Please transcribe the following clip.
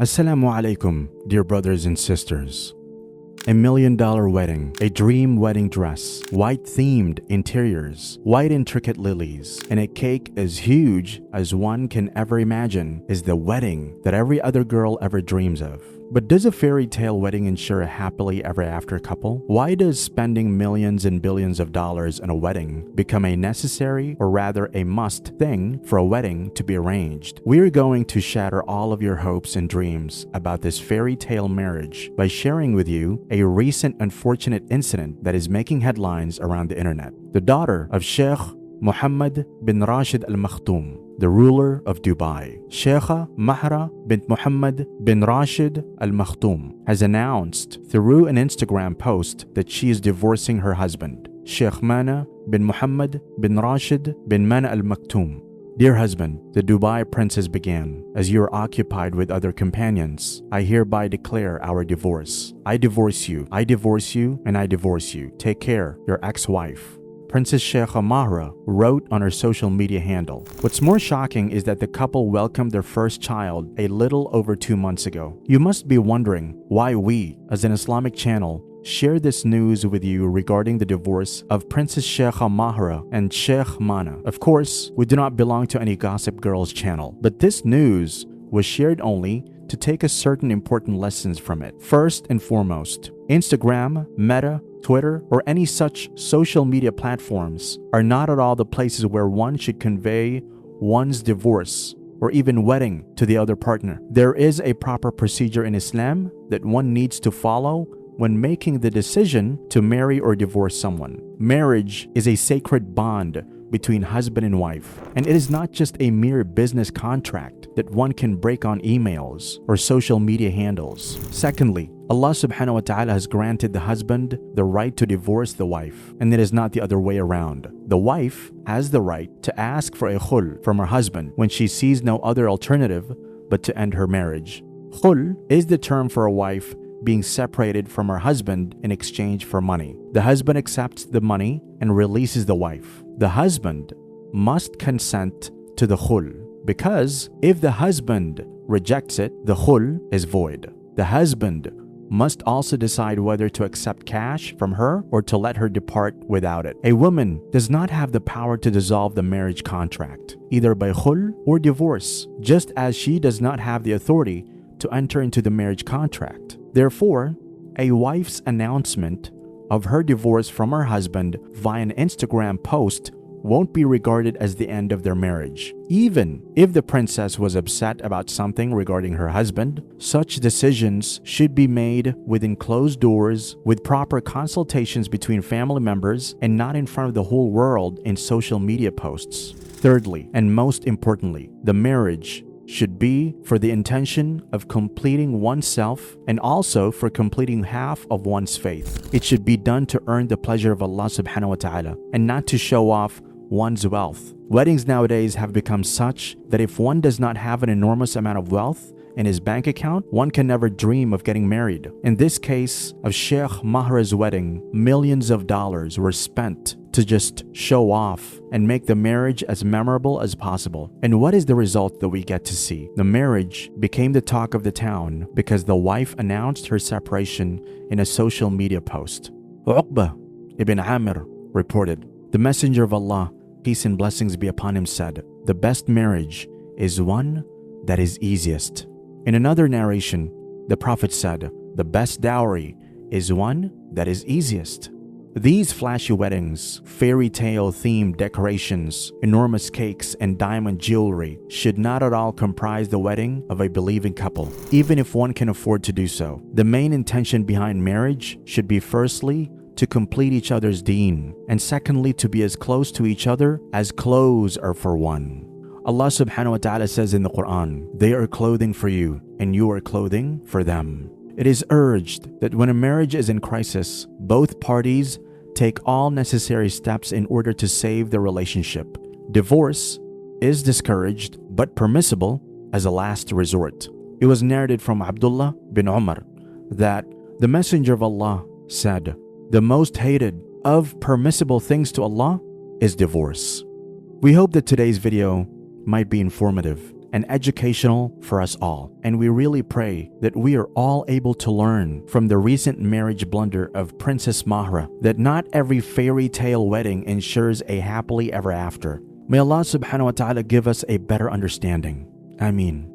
Assalamu alaikum, dear brothers and sisters. $1 million wedding, a dream wedding dress, white themed interiors, white intricate lilies, and a cake as huge as one can ever imagine is the wedding that every other girl ever dreams of. But does a fairy tale wedding ensure a happily ever after couple? Why does spending millions and billions of dollars on a wedding become a necessary, or rather a must thing for a wedding to be arranged? We are going to shatter all of your hopes and dreams about this fairy tale marriage by sharing with you a recent unfortunate incident that is making headlines around the internet. The daughter of Sheikh Mohammed bin Rashid Al Maktoum, the ruler of Dubai, Sheikha Mahra bint Mohammed bin Rashid Al Maktoum, has announced through an Instagram post that she is divorcing her husband, Sheikh Mana bin Mohammed bin Rashid bin Mana Al Maktoum. Dear husband, the Dubai princess began, as you are occupied with other companions, I hereby declare our divorce. I divorce you, and I divorce you. Take care, your ex-wife. Princess Sheikha Mahra wrote on her social media handle. What's more shocking is that the couple welcomed their first child a little over 2 months ago. You must be wondering why we, as an Islamic channel, share this news with you regarding the divorce of Princess Sheikha Mahra and Sheikh Mana. Of course, we do not belong to any Gossip Girls channel, but this news was shared only to take a certain important lessons from it. First and foremost, Instagram, Meta, Twitter, or any such social media platforms are not at all the places where one should convey one's divorce or even wedding to the other partner. There is a proper procedure in Islam that one needs to follow when making the decision to marry or divorce someone. Marriage is a sacred bond between husband and wife, and it is not just a mere business contract that one can break on emails or social media handles. Secondly, Allah subhanahu wa ta'ala has granted the husband the right to divorce the wife, and it is not the other way around. The wife has the right to ask for a khul from her husband when she sees no other alternative but to end her marriage. Khul is the term for a wife being separated from her husband in exchange for money. The husband accepts the money and releases the wife. The husband must consent to the khul, because if the husband rejects it, the khul is void. The husband must also decide whether to accept cash from her or to let her depart without it. A woman does not have the power to dissolve the marriage contract, either by khul or divorce, just as she does not have the authority to enter into the marriage contract. Therefore, a wife's announcement of her divorce from her husband via an Instagram post won't be regarded as the end of their marriage. Even if the princess was upset about something regarding her husband, such decisions should be made within closed doors with proper consultations between family members and not in front of the whole world in social media posts. Thirdly, and most importantly, the marriage should be for the intention of completing oneself and also for completing half of one's faith. It should be done to earn the pleasure of Allah subhanahu wa ta'ala and not to show off one's wealth. Weddings nowadays have become such that if one does not have an enormous amount of wealth in his bank account, one can never dream of getting married. In this case of Sheikh Mahra's wedding, millions of dollars were spent to just show off and make the marriage as memorable as possible. And what is the result that we get to see? The marriage became the talk of the town because the wife announced her separation in a social media post. Uqba ibn Amir reported, "The Messenger of Allah, peace and blessings be upon him, said, the best marriage is one that is easiest." In another narration, the Prophet said, "The best dowry is one that is easiest." These flashy weddings, fairy tale themed decorations, enormous cakes, and diamond jewelry should not at all comprise the wedding of a believing couple, even if one can afford to do so. The main intention behind marriage should be firstly to complete each other's deen, and secondly to be as close to each other as clothes are for one. Allah subhanahu wa ta'ala says in the Quran, "They are clothing for you, and you are clothing for them." It is urged that when a marriage is in crisis, both parties take all necessary steps in order to save the relationship. Divorce is discouraged but permissible as a last resort. It was narrated from Abdullah bin Umar that the Messenger of Allah said, "The most hated of permissible things to Allah is divorce." We hope that today's video might be informative and educational for us all. And we really pray that we are all able to learn from the recent marriage blunder of Princess Mahra that not every fairy tale wedding ensures a happily ever after. May Allah subhanahu wa ta'ala give us a better understanding. Ameen.